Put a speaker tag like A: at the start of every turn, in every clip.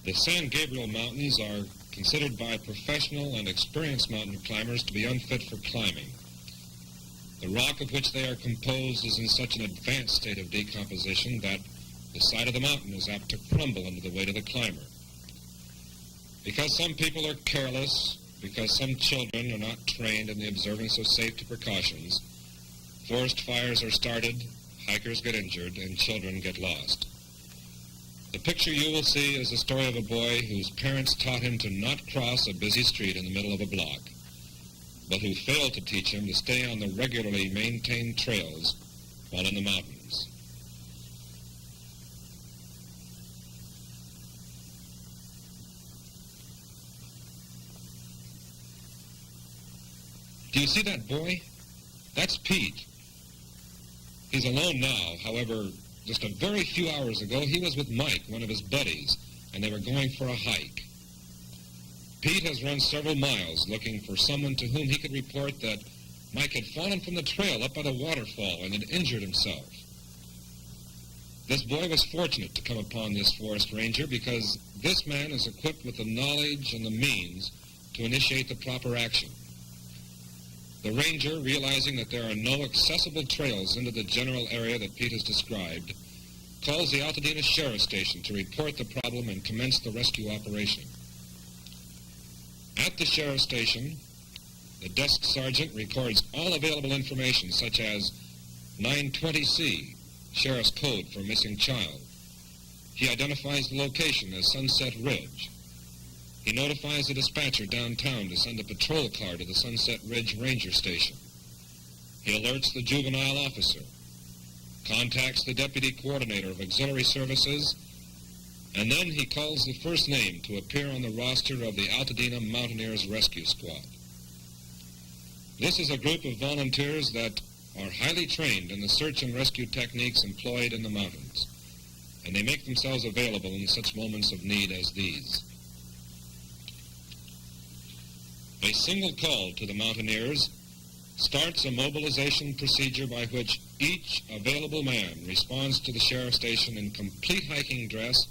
A: The San Gabriel Mountains are considered by professional and experienced mountain climbers to be unfit for climbing. The rock of which they are composed is in such an advanced state of decomposition that the side of the mountain is apt to crumble under the weight of the climber. Because some people are careless, because some children are not trained in the observance of safety precautions, forest fires are started, hikers get injured, and children get lost. The picture you will see is the story of a boy whose parents taught him to not cross a busy street in the middle of a block, but who failed to teach him to stay on the regularly maintained trails while in the mountains. Do you see that boy? That's Pete. He's alone now. However, just a very few hours ago, he was with Mike, one of his buddies, and they were going for a hike. Pete has run several miles looking for someone to whom he could report that Mike had fallen from the trail up by the waterfall and had injured himself. This boy was fortunate to come upon this forest ranger because this man is equipped with the knowledge and the means to initiate the proper action. The ranger, realizing that there are no accessible trails into the general area that Pete has described, calls the Altadena Sheriff Station to report the problem and commence the rescue operation. At the Sheriff Station, the desk sergeant records all available information such as 1950's, Sheriff's Code for Missing Child. He identifies the location as Sunset Ridge. He notifies the dispatcher downtown to send a patrol car to the Sunset Ridge Ranger Station. He alerts the juvenile officer, contacts the deputy coordinator of auxiliary services, and then he calls the first name to appear on the roster of the Altadena Mountaineers Rescue Squad. This is a group of volunteers that are highly trained in the search and rescue techniques employed in the mountains, and they make themselves available in such moments of need as these. A single call to the mountaineers starts a mobilization procedure by which each available man responds to the sheriff station in complete hiking dress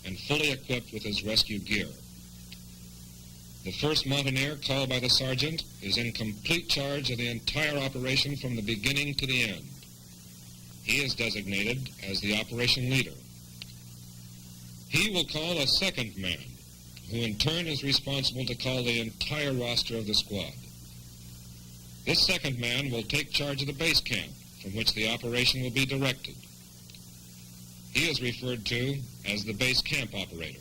A: and fully equipped with his rescue gear. The first mountaineer called by the sergeant is in complete charge of the entire operation from the beginning to the end. He is designated as the operation leader. He will call a second man, who in turn is responsible to call the entire roster of the squad. This second man will take charge of the base camp from which the operation will be directed. He is referred to as the base camp operator.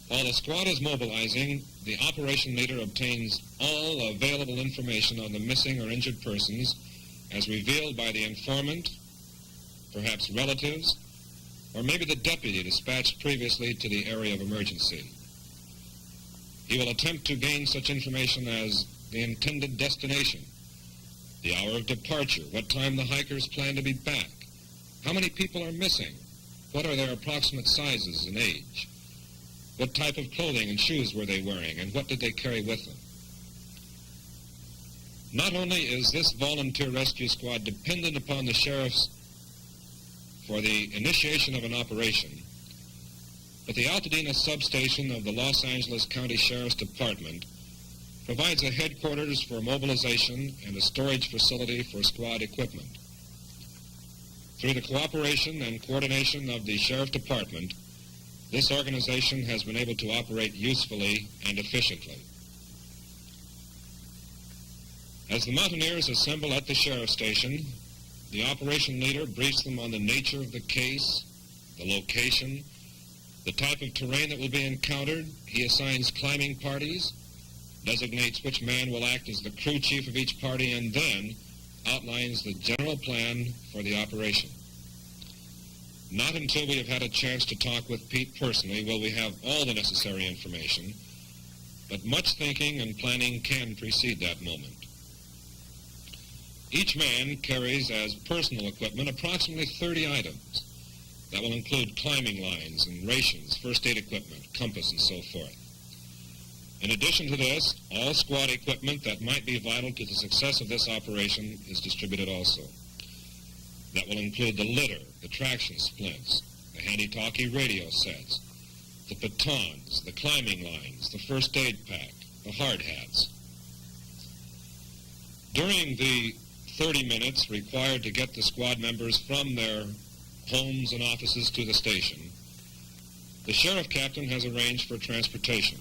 A: While the squad is mobilizing, the operation leader obtains all available information on the missing or injured persons as revealed by the informant, perhaps relatives, or maybe the deputy dispatched previously to the area of emergency. He will attempt to gain such information as the intended destination, the hour of departure, what time the hikers plan to be back, how many people are missing, what are their approximate sizes and age, what type of clothing and shoes were they wearing, and what did they carry with them. Not only is this volunteer rescue squad dependent upon the sheriffs for the initiation of an operation, but the Altadena substation of the Los Angeles County Sheriff's Department provides a headquarters for mobilization and a storage facility for squad equipment. Through the cooperation and coordination of the Sheriff Department, this organization has been able to operate usefully and efficiently. As the mountaineers assemble at the Sheriff Station, the operation leader briefs them on the nature of the case, the location, the type of terrain that will be encountered. He assigns climbing parties, designates which man will act as the crew chief of each party, and then outlines the general plan for the operation. Not until we have had a chance to talk with Pete personally will we have all the necessary information, but much thinking and planning can precede that moment. Each man carries as personal equipment approximately 30 items. That will include climbing lines and rations, first aid equipment, compass, and so forth. In addition to this, all squad equipment that might be vital to the success of this operation is distributed also. That will include the litter, the traction splints, the handy-talkie radio sets, the batons, the climbing lines, the first aid pack, the hard hats. During the 30 minutes required to get the squad members from their homes and offices to the station, the sheriff captain has arranged for transportation.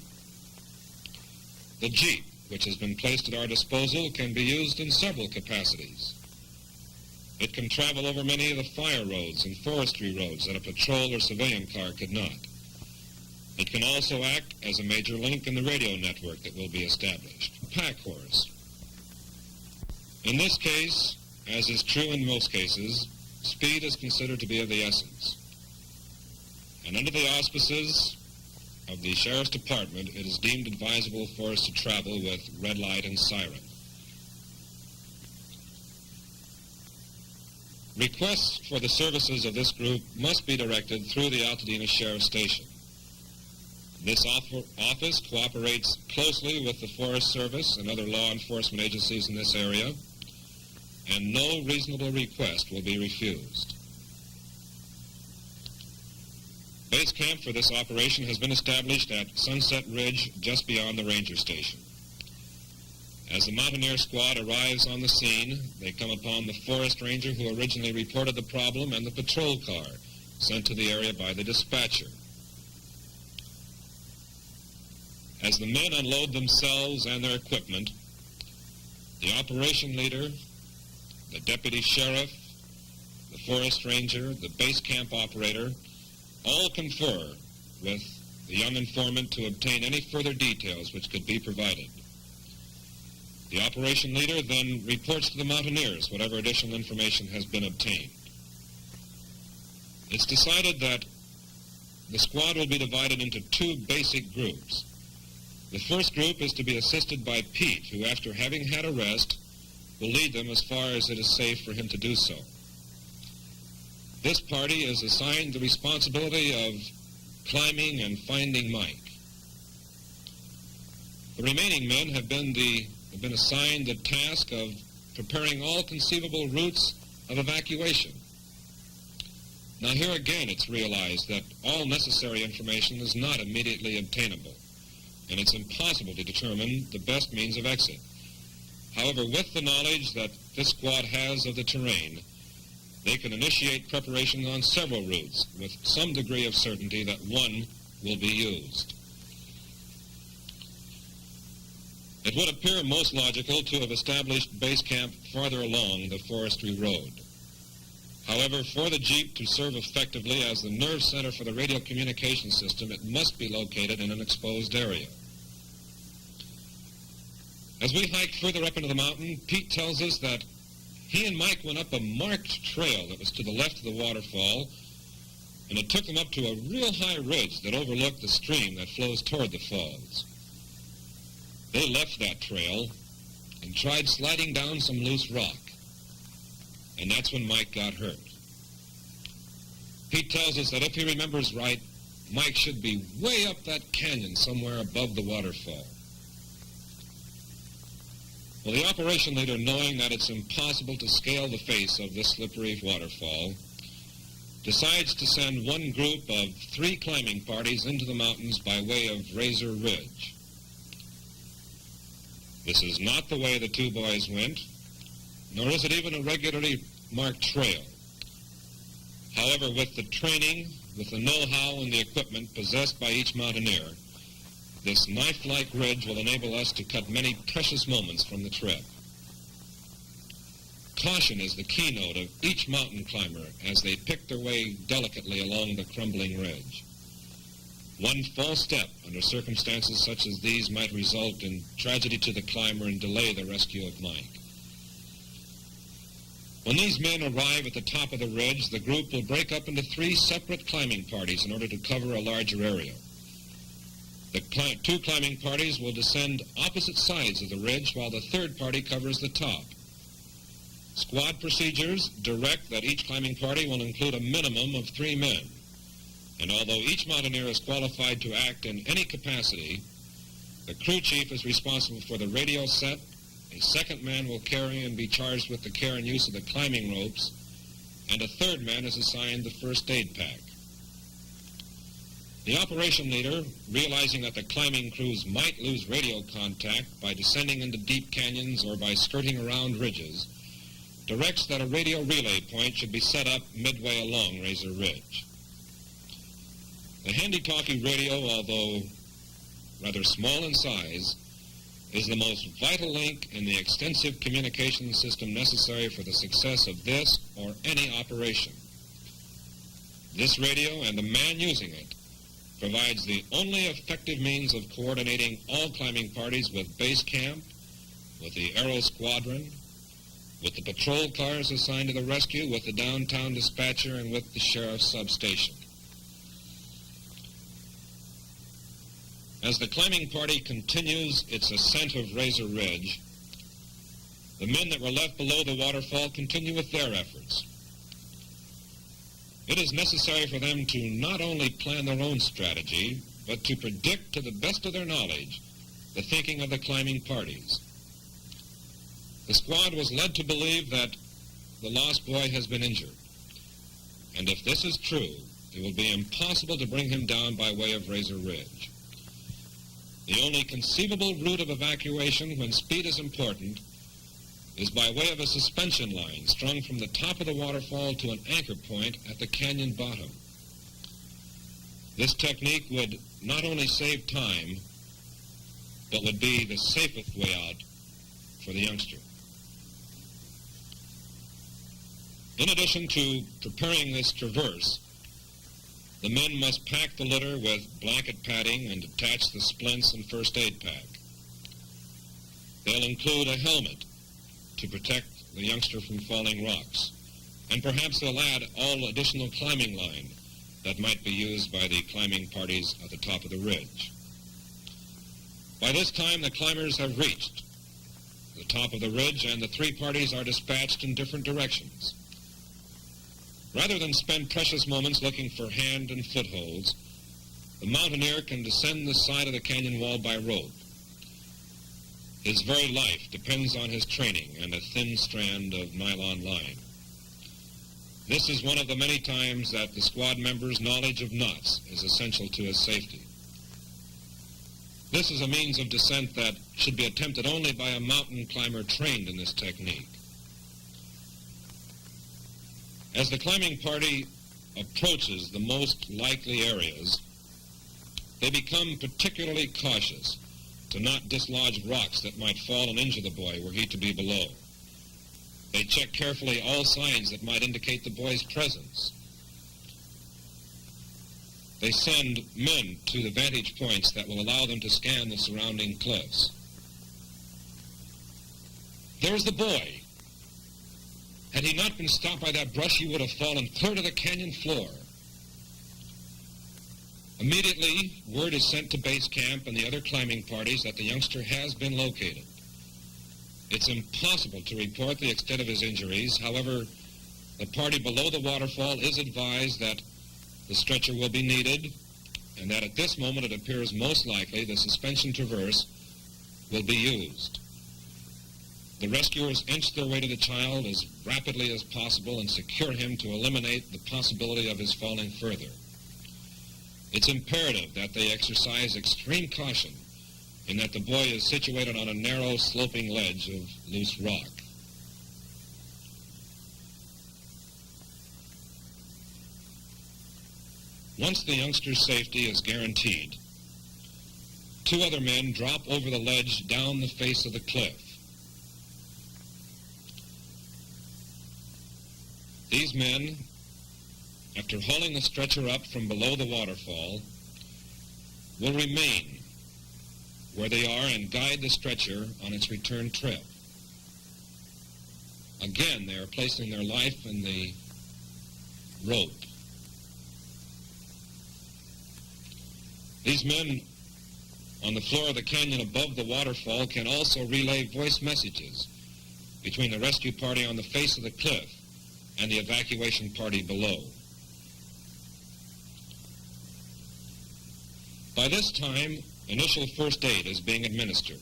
A: The Jeep, which has been placed at our disposal, can be used in several capacities. It can travel over many of the fire roads and forestry roads that a patrol or civilian car could not. It can also act as a major link in the radio network that will be established. A pack horse. In this case, as is true in most cases, speed is considered to be of the essence. And under the auspices of the Sheriff's Department, it is deemed advisable for us to travel with red light and siren. Requests for the services of this group must be directed through the Altadena Sheriff's Station. This office cooperates closely with the Forest Service and other law enforcement agencies in this area, and no reasonable request will be refused. Base camp for this operation has been established at Sunset Ridge just beyond the ranger station. As the Mountaineer squad arrives on the scene, they come upon the forest ranger who originally reported the problem and the patrol car sent to the area by the dispatcher. As the men unload themselves and their equipment, the operation leader, the deputy sheriff, the forest ranger, the base camp operator, all confer with the young informant to obtain any further details which could be provided. The operation leader then reports to the Mountaineers whatever additional information has been obtained. It's decided that the squad will be divided into two basic groups. The first group is to be assisted by Pete, who, after having had a rest, will lead them as far as it is safe for him to do so. This party is assigned the responsibility of climbing and finding Mike. The remaining men have been assigned the task of preparing all conceivable routes of evacuation. Now here again it's realized that all necessary information is not immediately obtainable, and it's impossible to determine the best means of exit. However, with the knowledge that this squad has of the terrain, they can initiate preparations on several routes with some degree of certainty that one will be used. It would appear most logical to have established base camp farther along the forestry road. However, for the Jeep to serve effectively as the nerve center for the radio communication system, it must be located in an exposed area. As we hike further up into the mountain, Pete tells us that he and Mike went up a marked trail that was to the left of the waterfall, and it took them up to a real high ridge that overlooked the stream that flows toward the falls. They left that trail and tried sliding down some loose rock, and that's when Mike got hurt. Pete tells us that if he remembers right, Mike should be way up that canyon somewhere above the waterfall. Well, the operation leader, knowing that it's impossible to scale the face of this slippery waterfall, decides to send one group of 3 climbing parties into the mountains by way of Razor Ridge. This is not the way the 2 boys went, nor is it even a regularly marked trail. However, with the training, with the know-how and the equipment possessed by each mountaineer, this knife-like ridge will enable us to cut many precious moments from the trip. Caution is the keynote of each mountain climber as they pick their way delicately along the crumbling ridge. One false step under circumstances such as these might result in tragedy to the climber and delay the rescue of Mike. When these men arrive at the top of the ridge, the group will break up into 3 separate climbing parties in order to cover a larger area. The 2 climbing parties will descend opposite sides of the ridge while the 3rd party covers the top. Squad procedures direct that each climbing party will include a minimum of 3 men. And although each mountaineer is qualified to act in any capacity, the crew chief is responsible for the radio set, a 2nd man will carry and be charged with the care and use of the climbing ropes, and a 3rd man is assigned the first aid pack. The operation leader, realizing that the climbing crews might lose radio contact by descending into deep canyons or by skirting around ridges, directs that a radio relay point should be set up midway along Razor Ridge. The handy-talkie radio, although rather small in size, is the most vital link in the extensive communication system necessary for the success of this or any operation. This radio and the man using it provides the only effective means of coordinating all climbing parties with base camp, with the aero squadron, with the patrol cars assigned to the rescue, with the downtown dispatcher, and with the sheriff's substation. As the climbing party continues its ascent of Razor Ridge, the men that were left below the waterfall continue with their efforts. It is necessary for them to not only plan their own strategy, but to predict to the best of their knowledge the thinking of the climbing parties. The squad was led to believe that the lost boy has been injured, and if this is true, it will be impossible to bring him down by way of Razor Ridge. The only conceivable route of evacuation when speed is important is by way of a suspension line strung from the top of the waterfall to an anchor point at the canyon bottom. This technique would not only save time, but would be the safest way out for the youngster. In addition to preparing this traverse, the men must pack the litter with blanket padding and attach the splints and first aid pack. They'll include a helmet to protect the youngster from falling rocks, and perhaps they'll add all additional climbing line that might be used by the climbing parties at the top of the ridge. By this time, the climbers have reached the top of the ridge, and the three parties are dispatched in different directions. Rather than spend precious moments looking for hand and footholds, the mountaineer can descend the side of the canyon wall by rope. His very life depends on his training and a thin strand of nylon line. This is one of the many times that the squad member's knowledge of knots is essential to his safety. This is a means of descent that should be attempted only by a mountain climber trained in this technique. As the climbing party approaches the most likely areas, they become particularly cautious to not dislodge rocks that might fall and injure the boy were he to be below. They check carefully all signs that might indicate the boy's presence. They send men to the vantage points that will allow them to scan the surrounding cliffs. There's the boy. Had he not been stopped by that brush, he would have fallen clear to the canyon floor. Immediately, word is sent to base camp and the other climbing parties that the youngster has been located. It's impossible to report the extent of his injuries. However, the party below the waterfall is advised that the stretcher will be needed, and that at this moment it appears most likely the suspension traverse will be used. The rescuers inch their way to the child as rapidly as possible and secure him to eliminate the possibility of his falling further. It's imperative that they exercise extreme caution in that the boy is situated on a narrow, sloping ledge of loose rock. Once the youngster's safety is guaranteed, two other men drop over the ledge down the face of the cliff. These men, after hauling the stretcher up from below the waterfall, will remain where they are and guide the stretcher on its return trip. Again, they are placing their life in the rope. These men on the floor of the canyon above the waterfall can also relay voice messages between the rescue party on the face of the cliff and the evacuation party below. By this time, initial first aid is being administered.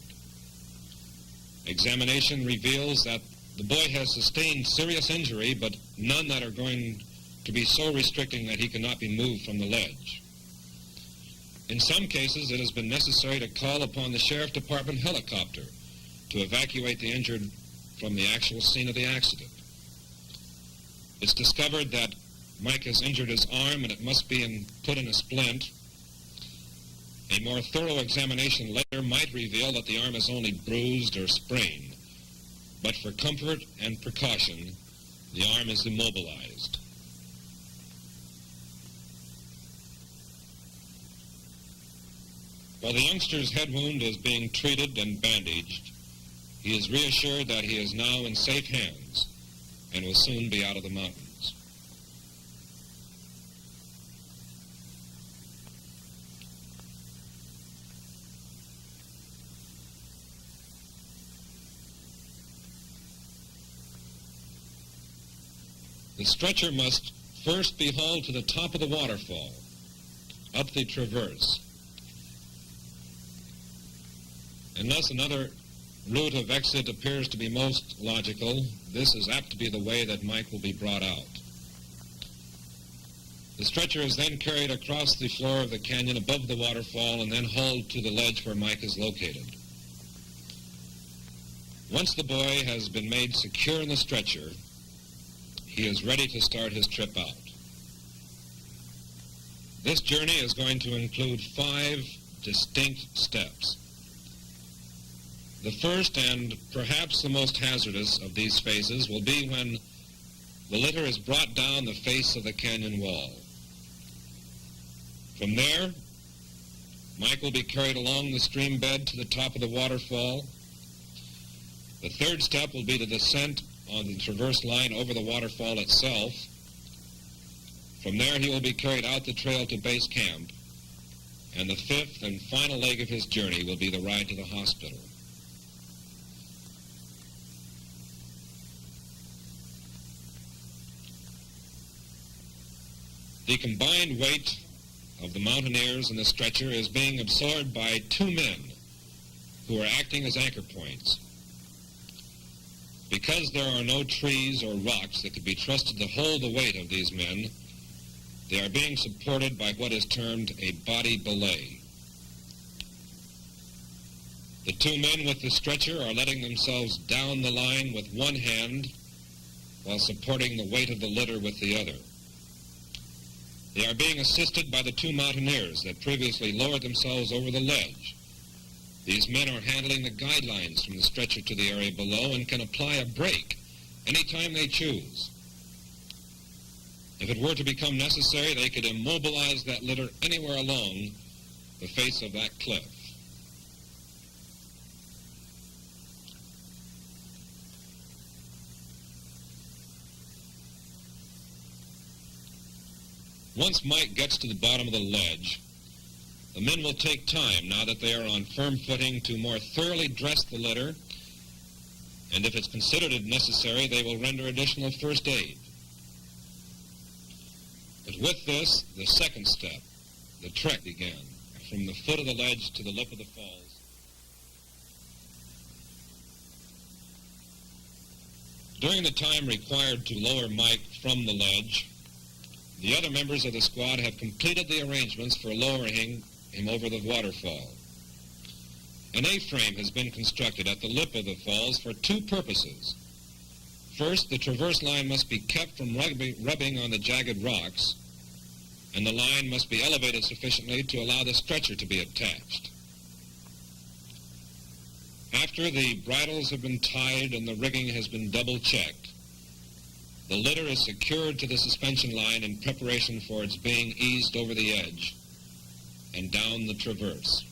A: Examination reveals that the boy has sustained serious injury, but none that are going to be so restricting that he cannot be moved from the ledge. In some cases, it has been necessary to call upon the Sheriff Department helicopter to evacuate the injured from the actual scene of the accident. It's discovered that Mike has injured his arm and it must be put in a splint. A more thorough examination later might reveal that the arm is only bruised or sprained, but for comfort and precaution, the arm is immobilized. While the youngster's head wound is being treated and bandaged, he is reassured that he is now in safe hands and will soon be out of the mountains. The stretcher must first be hauled to the top of the waterfall, up the traverse. Unless another route of exit appears to be most logical, this is apt to be the way that Mike will be brought out. The stretcher is then carried across the floor of the canyon above the waterfall and then hauled to the ledge where Mike is located. Once the boy has been made secure in the stretcher, he is ready to start his trip out. This journey is going to include 5 distinct steps. The first and perhaps the most hazardous of these phases will be when the litter is brought down the face of the canyon wall. From there, Mike will be carried along the stream bed to the top of the waterfall. The third step will be the descent on the traverse line over the waterfall itself. From there, he will be carried out the trail to base camp. And the 5th and final leg of his journey will be the ride to the hospital. The combined weight of the mountaineers and the stretcher is being absorbed by 2 men who are acting as anchor points. Because there are no trees or rocks that could be trusted to hold the weight of these men, they are being supported by what is termed a body belay. The 2 men with the stretcher are letting themselves down the line with one hand while supporting the weight of the litter with the other. They are being assisted by the 2 mountaineers that previously lowered themselves over the ledge. These men are handling the guidelines from the stretcher to the area below and can apply a brake anytime they choose. If it were to become necessary, they could immobilize that litter anywhere along the face of that cliff. Once Mike gets to the bottom of the ledge, the men will take time, now that they are on firm footing, to more thoroughly dress the litter, and if it's considered necessary, they will render additional first aid. But with this, the second step, the trek began, from the foot of the ledge to the lip of the falls. During the time required to lower Mike from the ledge, the other members of the squad have completed the arrangements for lowering him over the waterfall. An A-frame has been constructed at the lip of the falls for 2 purposes. First, the traverse line must be kept from rubbing on the jagged rocks, and the line must be elevated sufficiently to allow the stretcher to be attached. After the bridles have been tied and the rigging has been double-checked, the litter is secured to the suspension line in preparation for its being eased over the edge and down the traverse.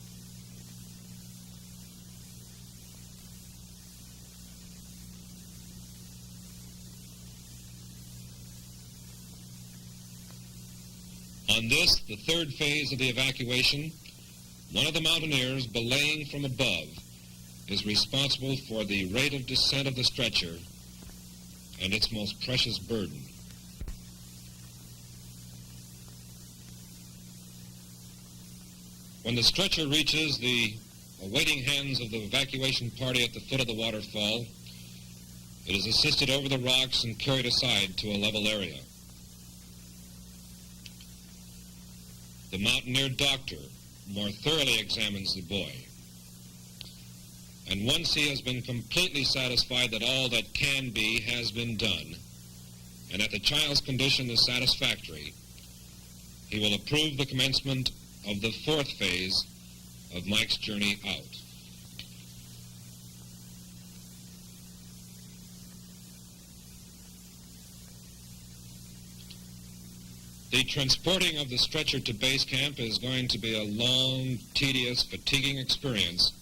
A: On this, the 3rd phase of the evacuation, one of the mountaineers belaying from above is responsible for the rate of descent of the stretcher and its most precious burden. When the stretcher reaches the awaiting hands of the evacuation party at the foot of the waterfall, it is assisted over the rocks and carried aside to a level area. The mountaineer doctor more thoroughly examines the boy. And once he has been completely satisfied that all that can be has been done, and that the child's condition is satisfactory, he will approve the commencement of the fourth phase of Mike's journey out. The transporting of the stretcher to base camp is going to be a long, tedious, fatiguing experience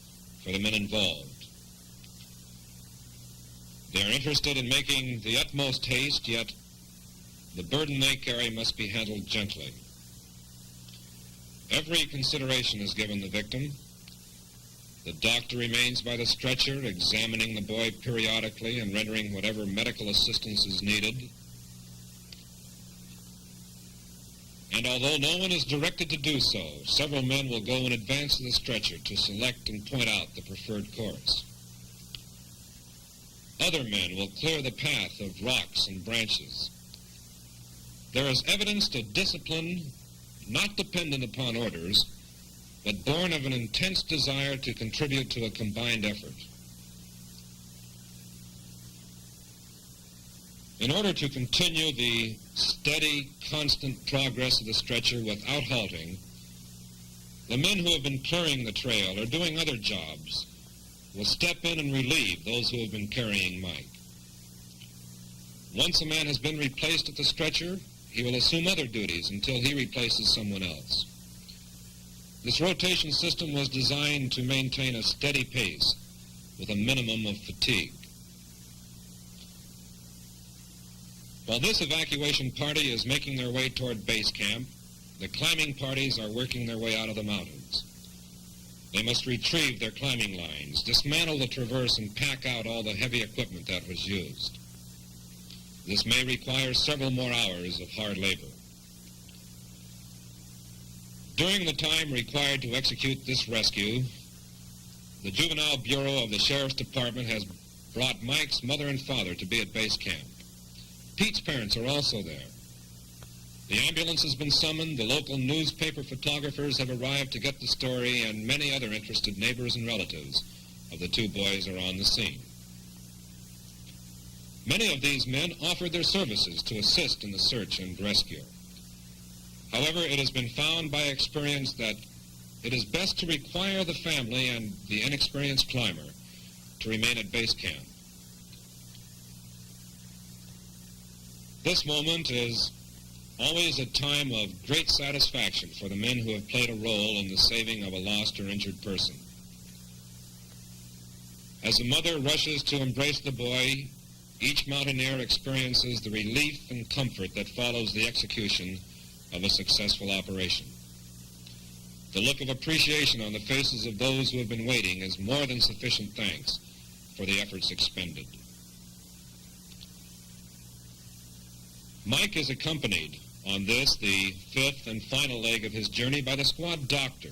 A: for the men involved. They are interested in making the utmost haste, yet the burden they carry must be handled gently. Every consideration is given the victim. The doctor remains by the stretcher, examining the boy periodically and rendering whatever medical assistance is needed. And although no one is directed to do so, several men will go in advance of the stretcher to select and point out the preferred course. Other men will clear the path of rocks and branches. There is evidence to discipline not dependent upon orders, but born of an intense desire to contribute to a combined effort. In order to continue the steady, constant progress of the stretcher without halting, the men who have been clearing the trail or doing other jobs will step in and relieve those who have been carrying Mike. Once a man has been replaced at the stretcher, he will assume other duties until he replaces someone else. This rotation system was designed to maintain a steady pace with a minimum of fatigue. While this evacuation party is making their way toward base camp, the climbing parties are working their way out of the mountains. They must retrieve their climbing lines, dismantle the traverse, and pack out all the heavy equipment that was used. This may require several more hours of hard labor. During the time required to execute this rescue, the Juvenile Bureau of the Sheriff's Department has brought Mike's mother and father to be at base camp. Pete's parents are also there. The ambulance has been summoned, the local newspaper photographers have arrived to get the story, and many other interested neighbors and relatives of the two boys are on the scene. Many of these men offered their services to assist in the search and rescue. However, it has been found by experience that it is best to require the family and the inexperienced climber to remain at base camp. This moment is always a time of great satisfaction for the men who have played a role in the saving of a lost or injured person. As the mother rushes to embrace the boy, each mountaineer experiences the relief and comfort that follows the execution of a successful operation. The look of appreciation on the faces of those who have been waiting is more than sufficient thanks for the efforts expended. Mike is accompanied on this, the fifth and final leg of his journey, by the squad doctor,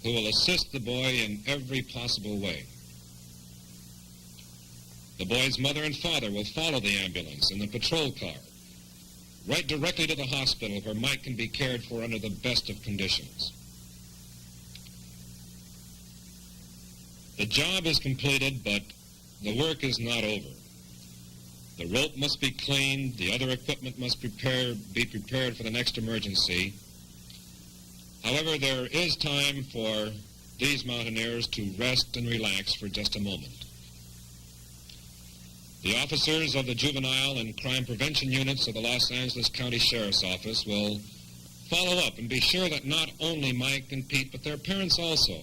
A: who will assist the boy in every possible way. The boy's mother and father will follow the ambulance in the patrol car, right directly to the hospital where Mike can be cared for under the best of conditions. The job is completed, but the work is not over. The rope must be cleaned, the other equipment must be prepared for the next emergency. However, there is time for these mountaineers to rest and relax for just a moment. The officers of the juvenile and crime prevention units of the Los Angeles County Sheriff's Office will follow up and be sure that not only Mike and Pete, but their parents also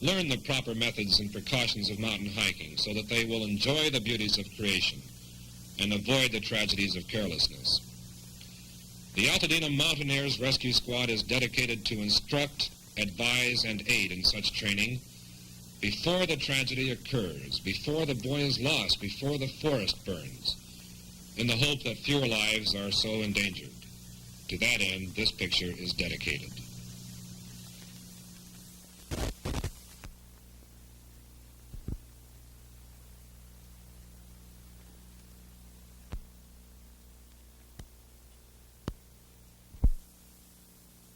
A: learn the proper methods and precautions of mountain hiking so that they will enjoy the beauties of creation and avoid the tragedies of carelessness. The Altadena Mountaineers Rescue Squad is dedicated to instruct, advise, and aid in such training before the tragedy occurs, before the boy is lost, before the forest burns, in the hope that fewer lives are so endangered. To that end, this picture is dedicated.